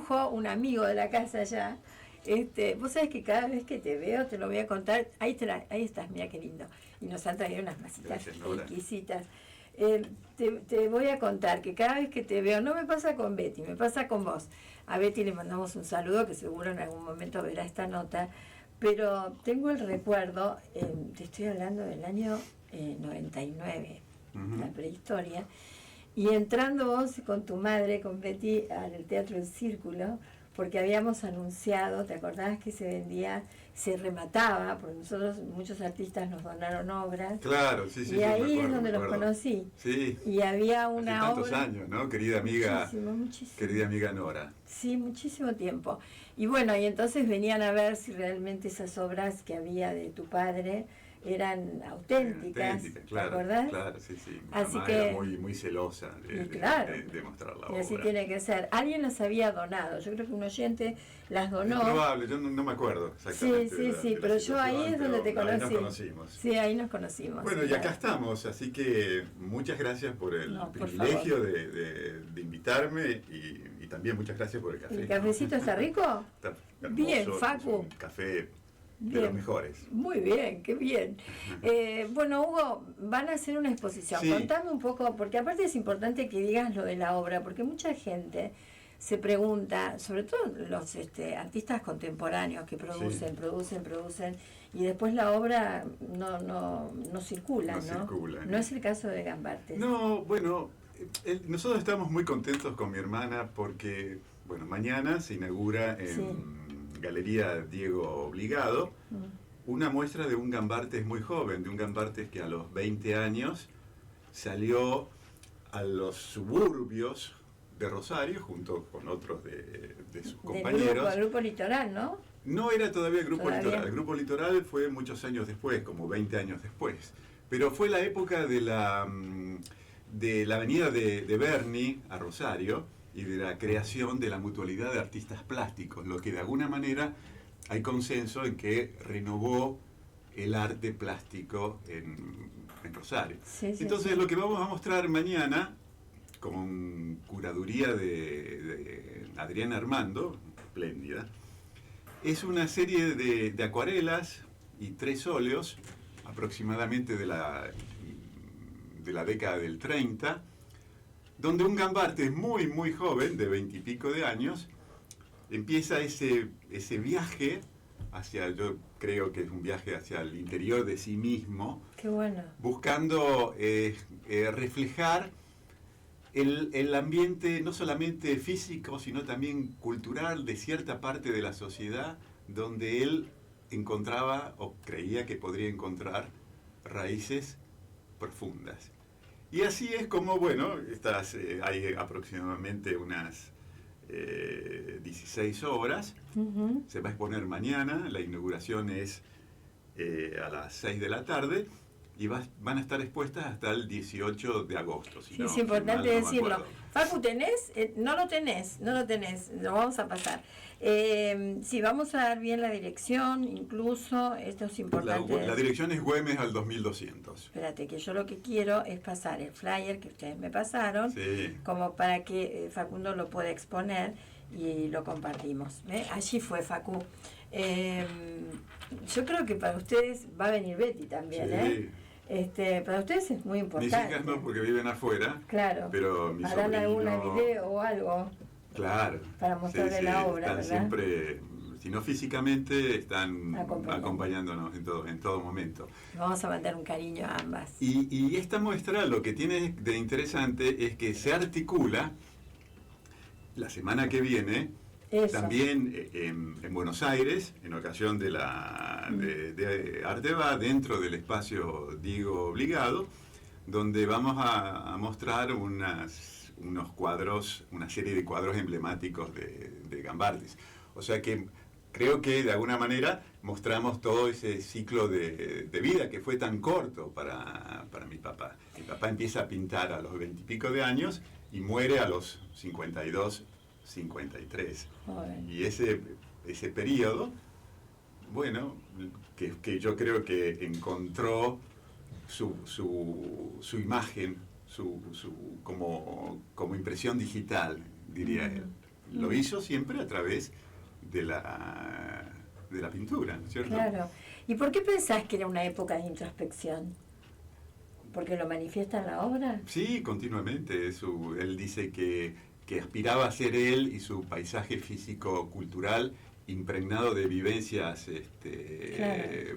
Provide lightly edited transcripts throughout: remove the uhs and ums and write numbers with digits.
dibujo un amigo de la casa ya. Vos sabés que cada vez que te veo, te lo voy a contar. Ahí estás, mira qué lindo. Y nos han traído unas masitas exquisitas. Te voy a contar que cada vez que te veo, no me pasa con Betty, me pasa con vos. A Betty le mandamos un saludo, que seguro en algún momento verá esta nota. Pero tengo el recuerdo, te estoy hablando del año 99, la prehistoria. Y entrando vos con tu madre, con Betty, al Teatro El Círculo, porque habíamos anunciado, ¿te acordabas que se vendía, se remataba? Porque nosotros, muchos artistas nos donaron obras. Claro, sí, sí. Y ahí es donde los conocí. Sí. Y había una hace tantos años, ¿no? Querida amiga. Muchísimo. Querida amiga Nora. Sí, muchísimo tiempo. Y bueno, y entonces venían a ver si realmente esas obras que había de tu padre eran auténticas, claro, ¿te acordás? Claro, sí, sí. Mi así mamá que era muy celosa de mostrar la obra. Y así tiene que ser. Alguien las había donado, yo creo que un oyente las donó. Es probable, yo no me acuerdo exactamente. Sí, pero yo ahí es donde te conocí. Ahí nos conocimos. Sí, ahí nos conocimos. Bueno, y acá estamos, así que muchas gracias por el privilegio de invitarme y también muchas gracias por el café. ¿El cafecito está rico? Está hermoso, bien, Facu. Es un café de los mejores. Muy bien, qué bien. Bueno, Hugo, van a hacer una exposición. Sí. Contame un poco, porque aparte es importante que digas lo de la obra, porque mucha gente se pregunta, sobre todo los artistas contemporáneos que producen, y después la obra no circula, ¿no? No es el caso de Gambartes. No, bueno, nosotros estamos muy contentos con mi hermana porque, bueno, mañana se inaugura en Galería Diego Obligado una muestra de un Gambartes muy joven, de un Gambartes que a los 20 años salió a los suburbios de Rosario junto con otros de sus compañeros. El grupo Litoral, ¿no? No era todavía el Grupo Litoral. El Grupo Litoral fue muchos años después, como 20 años después. Pero fue la época de la avenida de Berni a Rosario y de la creación de la mutualidad de artistas plásticos, lo que de alguna manera hay consenso en que renovó el arte plástico en Rosario. Entonces lo que vamos a mostrar mañana, con curaduría de Adriana Armando, espléndida, es una serie de acuarelas y 3 óleos, aproximadamente de la década del 30, donde un Gambartes muy joven, de 20 y pico de años, empieza ese viaje hacia, yo creo que es un viaje hacia el interior de sí mismo. Qué bueno. Buscando reflejar el ambiente no solamente físico, sino también cultural de cierta parte de la sociedad donde él encontraba o creía que podría encontrar raíces profundas. Y así es como, bueno, hay aproximadamente unas 16 obras. Se va a exponer mañana, la inauguración es a las 6 de la tarde. Y van a estar expuestas hasta el 18 de agosto. Si sí, no, es importante decirlo. Facu, ¿tenés? No lo tenés, lo vamos a pasar. Sí, vamos a dar bien la dirección, incluso, esto es importante. La dirección es Güemes al 2200. Espérate, que yo lo que quiero es pasar el flyer que ustedes me pasaron, sí, como para que Facundo lo pueda exponer y lo compartimos. Allí fue, Facu. Yo creo que para ustedes va a venir Betty también, sí. Para ustedes es muy importante. Mis hijas no, porque viven afuera. Claro. Pero mi harán alguna video o algo. Claro. Para mostrarle la obra, están ¿verdad? Siempre, si no físicamente, están acompañándonos en todo momento. Vamos a mandar un cariño a ambas. Y esta muestra lo que tiene de interesante es que se articula la semana que viene. Eso. También en Buenos Aires, en ocasión de Arteba, dentro del espacio Diego Obligado, donde vamos a mostrar unos cuadros, una serie de cuadros emblemáticos de Gambartes. O sea que creo que de alguna manera mostramos todo ese ciclo de vida que fue tan corto para mi papá. Mi papá empieza a pintar a los 20 y pico de años y muere a los 52, 53. Joder. Y ese periodo, bueno, que yo creo que encontró su imagen, como impresión digital, diría él. lo hizo siempre a través de la pintura, ¿cierto? Claro. ¿Y por qué pensás que era una época de introspección? ¿Porque lo manifiesta en la obra? Sí, continuamente. Él dice que aspiraba a ser él y su paisaje físico-cultural impregnado de vivencias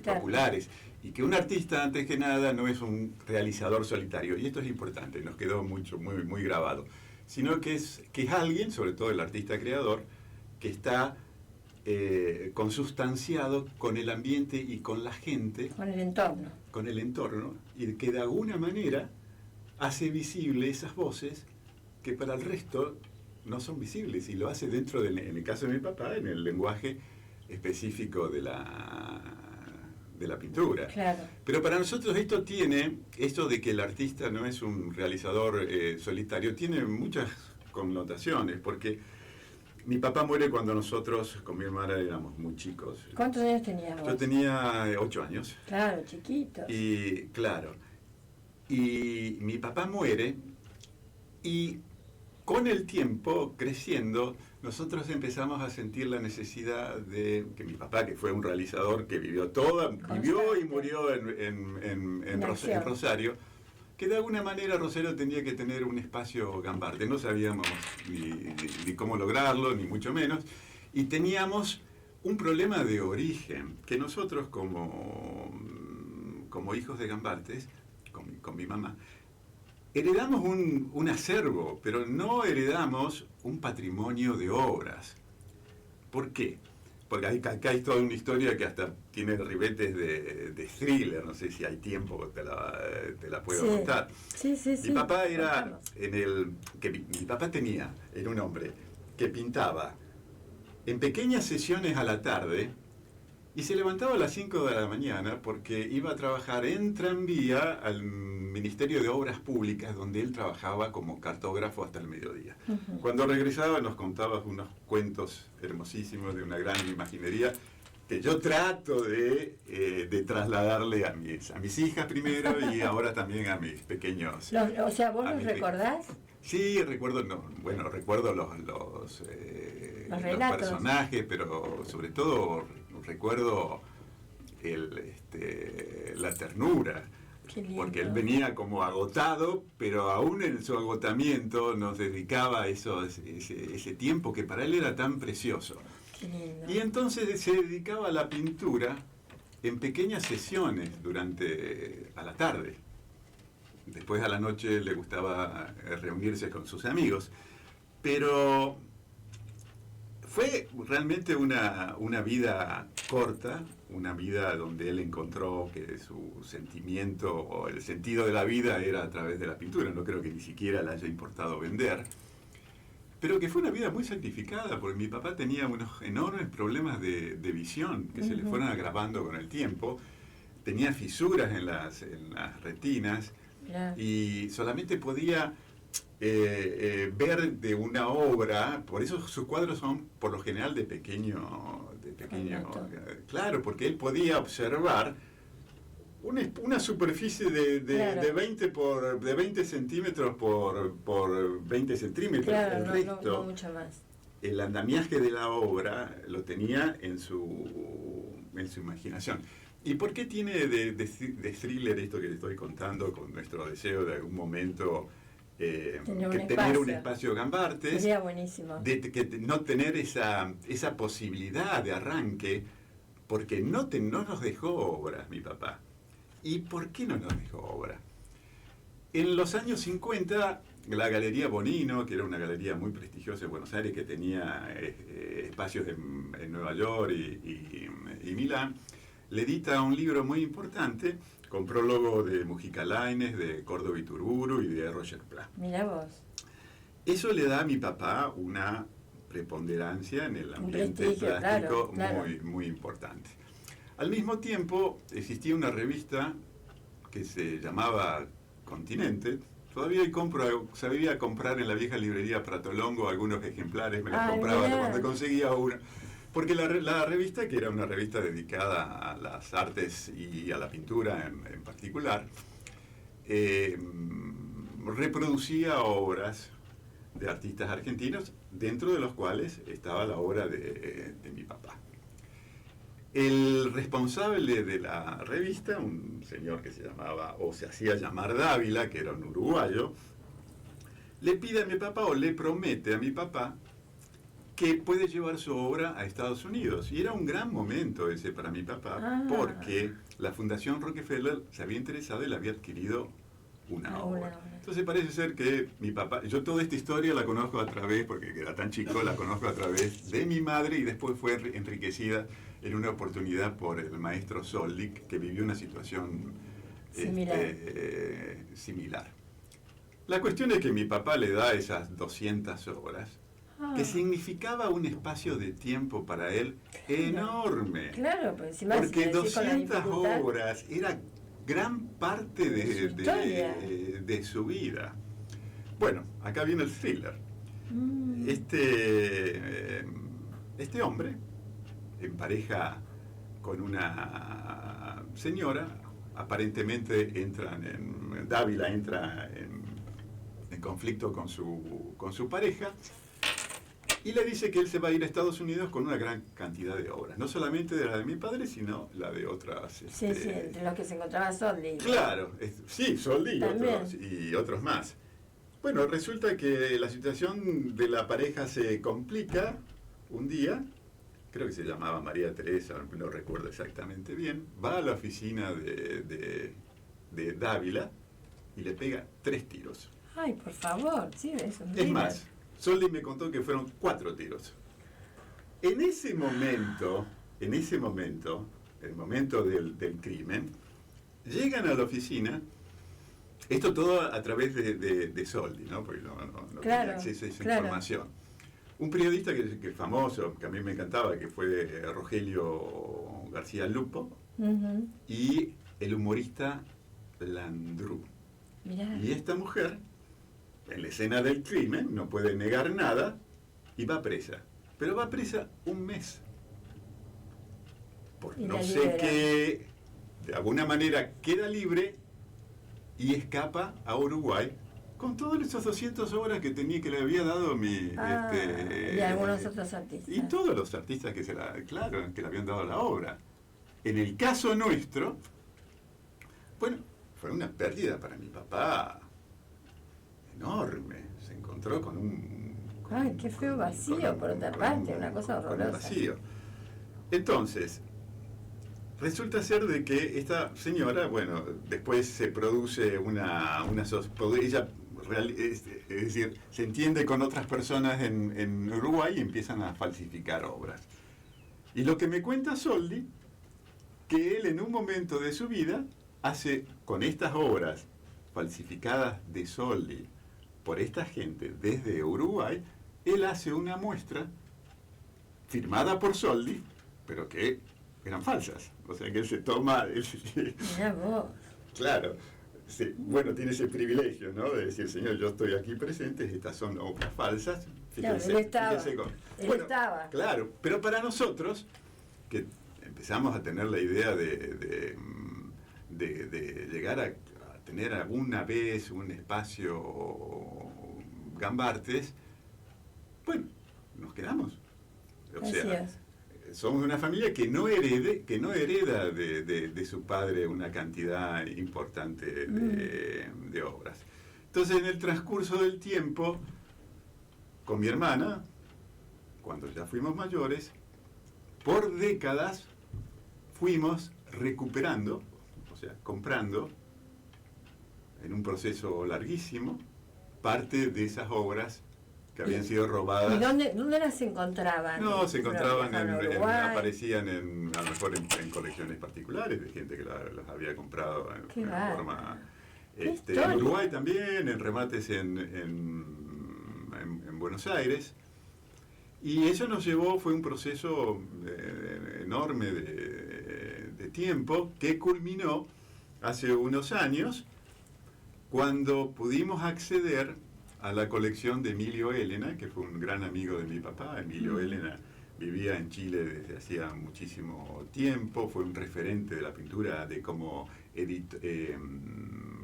populares. Y que un artista, antes que nada, no es un realizador solitario. Y esto es importante, nos quedó muy, muy grabado. Sino que es alguien, sobre todo el artista creador, que está consustanciado con el ambiente y con la gente. Con el entorno. Con el entorno, y que de alguna manera hace visible esas voces que para el resto no son visibles, y lo hace dentro en el caso de mi papá, en el lenguaje específico de la pintura. Claro. Pero para nosotros esto de que el artista no es un realizador solitario, tiene muchas connotaciones, porque mi papá muere cuando nosotros con mi hermana éramos muy chicos. ¿Cuántos años tenías vos? Yo tenía 8 años. Claro, chiquito. Y claro, y mi papá muere, y con el tiempo, creciendo, nosotros empezamos a sentir la necesidad de que mi papá, que fue un realizador que vivió y murió en Rosario, que de alguna manera Rosario tenía que tener un espacio Gambarte. No sabíamos ni cómo lograrlo, ni mucho menos, y teníamos un problema de origen, que nosotros como hijos de Gambartes, con mi mamá, heredamos un acervo, pero no heredamos un patrimonio de obras. ¿Por qué? Porque acá hay toda una historia que hasta tiene ribetes de thriller, no sé si hay tiempo, te la puedo contar. Sí. Mi papá era era un hombre que pintaba en pequeñas sesiones a la tarde y se levantaba a las 5 de la mañana porque iba a trabajar en tranvía al Ministerio de Obras Públicas, donde él trabajaba como cartógrafo hasta el mediodía. Uh-huh. Cuando regresaba nos contaba unos cuentos hermosísimos de una gran imaginería que yo trato de trasladarle a mis hijas primero y ahora también a mis pequeños. O sea, ¿vos los recordás? Sí, recuerdo los personajes, pero sobre todo recuerdo la ternura, porque él venía como agotado, pero aún en su agotamiento nos dedicaba ese tiempo que para él era tan precioso. Y entonces se dedicaba a la pintura en pequeñas sesiones a la tarde. Después a la noche le gustaba reunirse con sus amigos, pero fue realmente una vida corta, una vida donde él encontró que su sentimiento o el sentido de la vida era a través de la pintura. No creo que ni siquiera le haya importado vender, pero que fue una vida muy sacrificada, porque mi papá tenía unos enormes problemas de visión que se le fueron agravando con el tiempo. Tenía fisuras en las retinas y solamente podía ver de una obra. Por eso sus cuadros son por lo general de pequeño, claro, porque él podía observar una superficie de 20 centímetros por 20 centímetros. Claro, el resto, no mucho más. El andamiaje de la obra lo tenía en su imaginación. ¿Y por qué tiene de thriller esto que te estoy contando, con nuestro deseo de algún momento tener un espacio Gambartes? Sería buenísimo. No tener esa posibilidad de arranque, porque no nos dejó obras mi papá. ¿Y por qué no nos dejó obra? En los años 50, la Galería Bonino, que era una galería muy prestigiosa en Buenos Aires, que tenía espacios en Nueva York y Milán, le edita un libro muy importante, con prólogo de Mujica Lainez, de Córdoba Iturburu y de Roger Pla. Mirá vos. Eso le da a mi papá una preponderancia en el ambiente plástico muy, muy importante. Al mismo tiempo, existía una revista que se llamaba Continente. Todavía sabía comprar en la vieja librería Pratolongo algunos ejemplares, me los compraba cuando conseguía uno. Porque la revista, que era una revista dedicada a las artes y a la pintura en particular, reproducía obras de artistas argentinos, dentro de los cuales estaba la obra de mi papá. El responsable de la revista, un señor que se llamaba, o se hacía llamar Dávila, que era un uruguayo, le pide a mi papá, o le promete a mi papá, que puede llevar su obra a Estados Unidos. Y era un gran momento ese para mi papá, porque la Fundación Rockefeller se había interesado y le había adquirido una obra. Entonces parece ser que mi papá, yo toda esta historia la conozco a través, porque era tan chico, la conozco a través de mi madre, y después fue enriquecida en una oportunidad por el maestro Soldi, que vivió una situación similar. La cuestión es que mi papá le da esas 200 obras, que significaba un espacio de tiempo para él enorme. Claro, pues encima porque 200 obras era gran parte de su vida. Bueno, acá viene el thriller. Este hombre, en pareja con una señora, aparentemente Dávila entra en conflicto con su pareja, y le dice que él se va a ir a Estados Unidos con una gran cantidad de obras. No solamente de la de mi padre, sino la de otras. Sí, entre los que se encontraba Soldi. Claro, sí, Soldi y otros más. Bueno, resulta que la situación de la pareja se complica un día. Creo que se llamaba María Teresa, no recuerdo exactamente bien. Va a la oficina de Dávila y le pega 3 tiros. Ay, por favor, sí, eso. Es más, Soldi me contó que fueron 4 tiros. En ese momento, el momento del crimen, llegan a la oficina, esto todo a través de Soldi, ¿no? Porque no tenía acceso a esa información. Un periodista que es famoso, que a mí me encantaba, que fue Rogelio García Lupo, y el humorista Landru. Mirá. Y esta mujer, en la escena del crimen, no puede negar nada y va presa. Pero va presa un mes. Por no sé qué, de alguna manera queda libre y escapa a Uruguay con todas esas 200 obras que le había dado y algunos otros artistas. Y todos los artistas que le habían dado la obra. En el caso nuestro, bueno, fue una pérdida para mi papá enorme. Se encontró con un... Ay, qué feo vacío, por otra parte, una cosa horrorosa. Vacío. Entonces, resulta ser de que esta señora, bueno, después se produce ella, es decir, se entiende con otras personas en Uruguay y empiezan a falsificar obras. Y lo que me cuenta Soldi, que él en un momento de su vida hace con estas obras falsificadas de Soldi por esta gente desde Uruguay, él hace una muestra firmada por Soldi, pero que eran falsas. O sea que él se toma... Mirá vos. Claro. Sí, bueno, tiene ese privilegio, ¿no? De decir, señor, yo estoy aquí presente, estas son obras falsas. Fíjense, claro, él estaba. Claro, pero para nosotros, que empezamos a tener la idea de llegar a tener alguna vez un espacio Gambartes, bueno, nos quedamos. O sea, somos una familia que no hereda de su padre una cantidad importante de obras. Entonces, en el transcurso del tiempo, con mi hermana, cuando ya fuimos mayores, por décadas fuimos recuperando, o sea, comprando, en un proceso larguísimo, parte de esas obras que habían sido robadas. ¿Y dónde las encontraban? No, se encontraban aparecían a lo mejor en colecciones particulares de gente que las había comprado en forma... en Uruguay también, en remates en Buenos Aires. Y eso nos llevó, fue un proceso enorme de tiempo que culminó hace unos años cuando pudimos acceder a la colección de Emilio Elena, que fue un gran amigo de mi papá. Emilio Elena vivía en Chile desde hacía muchísimo tiempo, fue un referente de la pintura como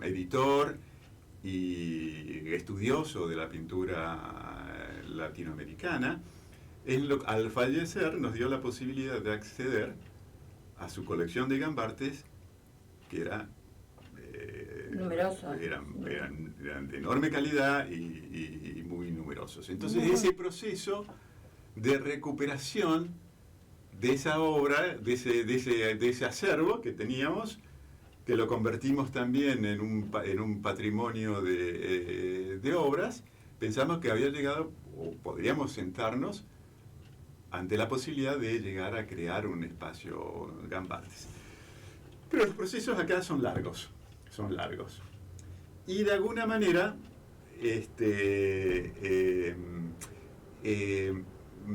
editor y estudioso de la pintura latinoamericana, al fallecer nos dio la posibilidad de acceder a su colección de Gambartes, que era numeroso. Eran de enorme calidad y muy numerosos. Entonces ese proceso de recuperación de esa obra, de ese acervo que teníamos, que lo convertimos también en un patrimonio de obras, pensamos que había llegado, o podríamos sentarnos ante la posibilidad de llegar a crear un espacio Gambartes. Pero los procesos acá son largos. Y de alguna manera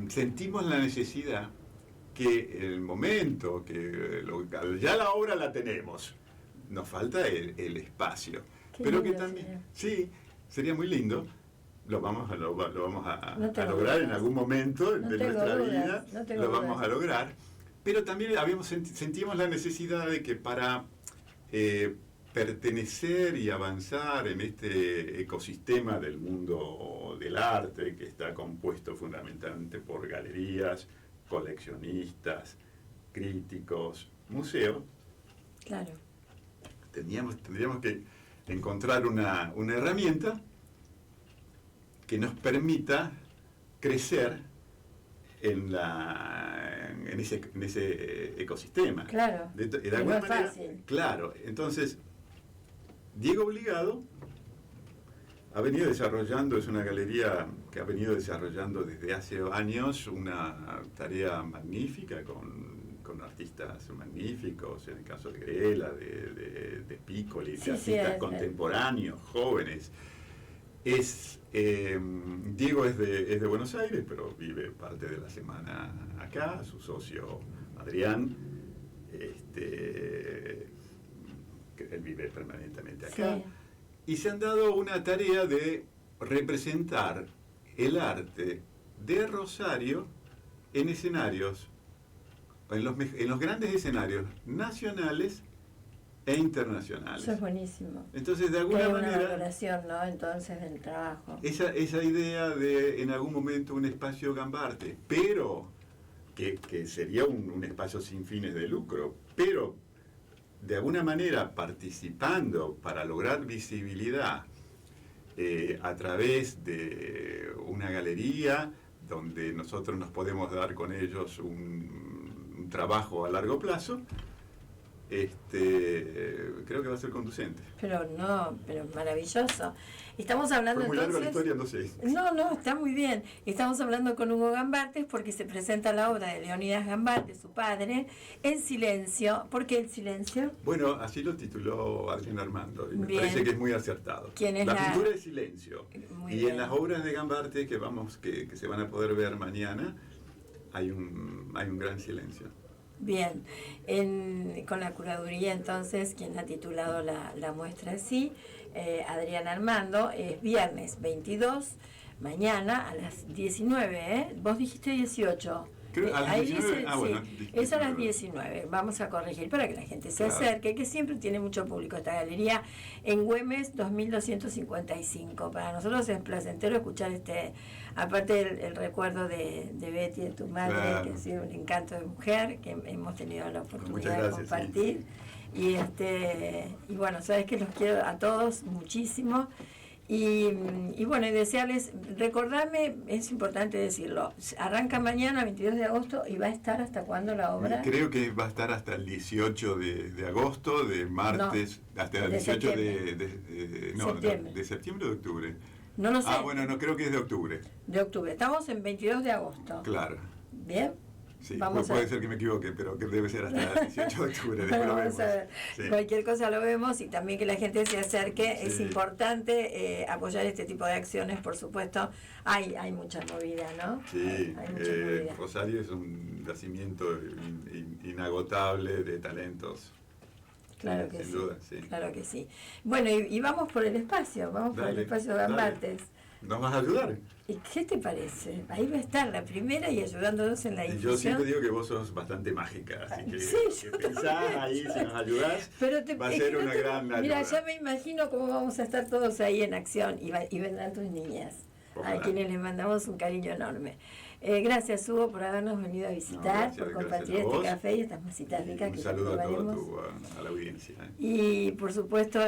sentimos la necesidad que en el momento que ya la obra la tenemos, nos falta el espacio. Pero que también, sí, sería muy lindo. Lo vamos a lograr en algún momento de nuestra vida, lo vamos a lograr. Pero también sentimos la necesidad de que para pertenecer y avanzar en este ecosistema del mundo del arte, que está compuesto fundamentalmente por galerías, coleccionistas, críticos, museos, claro, tendríamos que encontrar una herramienta que nos permita crecer en ese ecosistema. Claro, de alguna manera, no es fácil. Claro, entonces Diego Obligado ha venido desarrollando, es una galería que ha venido desarrollando desde hace años una tarea magnífica con artistas magníficos, en el caso de Grela, de Piccoli, de artistas contemporáneos, jóvenes. Diego es de Buenos Aires, pero vive parte de la semana acá, su socio Adrián, él vive permanentemente acá. Sí. Y se han dado una tarea de representar el arte de Rosario en escenarios, en los grandes escenarios nacionales e internacionales. Eso es buenísimo. Entonces, de alguna manera, una valoración, ¿no? Entonces, del trabajo. Esa idea de, en algún momento, un espacio Gambarte, pero que sería un espacio sin fines de lucro, pero de alguna manera participando para lograr visibilidad a través de una galería donde nosotros nos podemos dar con ellos un trabajo a largo plazo, creo que va a ser conducente. Pero maravilloso. Estamos hablando Fue muy entonces... larga la historia, no sé. No, está muy bien. Estamos hablando con Hugo Gambartes porque se presenta la obra de Leonidas Gambartes, su padre, en silencio. ¿Por qué el silencio? Bueno, así lo tituló Adrián Armando y me parece que es muy acertado. ¿Quién es la pintura es silencio. Muy y bien. En las obras de Gambartes que se van a poder ver mañana hay un gran silencio. Bien, con la curaduría entonces, quien ha titulado la muestra así, Adrián Armando, es viernes 22, mañana a las 19, ¿eh? Vos dijiste 18. ¿A las 19? Bueno, es a las 19, vamos a corregir para que la gente se acerque, que siempre tiene mucho público esta galería en Güemes 2255. Para nosotros es placentero escuchar aparte el recuerdo de Betty, de tu madre, que ha sido un encanto de mujer, que hemos tenido la oportunidad de compartir. Sí. Y bueno, sabes que los quiero a todos muchísimo. Y bueno, y desearles, recordarme, es importante decirlo, arranca mañana, 22 de agosto, y va a estar ¿hasta cuándo la obra? Creo que va a estar hasta el 18 de agosto, de martes, hasta el 18 de septiembre o de octubre. No lo sé. Bueno, no, creo que es de octubre. De octubre, estamos en 22 de agosto. Claro. ¿Bien? Sí, puede ser que me equivoque, pero que debe ser hasta el 18 de octubre. Después bueno, lo vemos. Vamos a ver. Sí. Cualquier cosa lo vemos y también que la gente se acerque. Sí. Es importante apoyar este tipo de acciones, por supuesto. Hay mucha movida, ¿no? Sí, hay mucha movida. Rosario es un yacimiento inagotable de talentos. Claro que sin sí. duda, sí. Claro que sí. Bueno, y vamos por el espacio, de Gambartes. ¿Nos vas a ayudar? ¿Y qué te parece? Ahí va a estar la primera y ayudándonos en la difusión. Yo siempre digo que vos sos bastante mágica, así que sí, que pensás ahí, si nos ayudás, va a ser una gran ayuda. Mira, ya me imagino cómo vamos a estar todos ahí en acción y vendrán tus niñas, a quienes les mandamos un cariño enorme. Gracias, Hugo, por habernos venido a visitar, por compartir este café y estas masitas ricas que un saludo a la audiencia. Y por supuesto,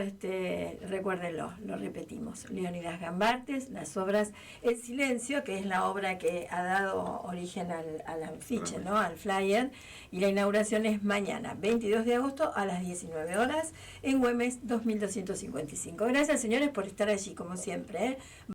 recuérdenlo, lo repetimos, Leónidas Gambartes, las obras El Silencio, que es la obra que ha dado origen al afiche, ¿no? Al flyer, y la inauguración es mañana, 22 de agosto a las 19 horas en Güemes 2255. Gracias, señores, por estar allí, como siempre, ¿eh?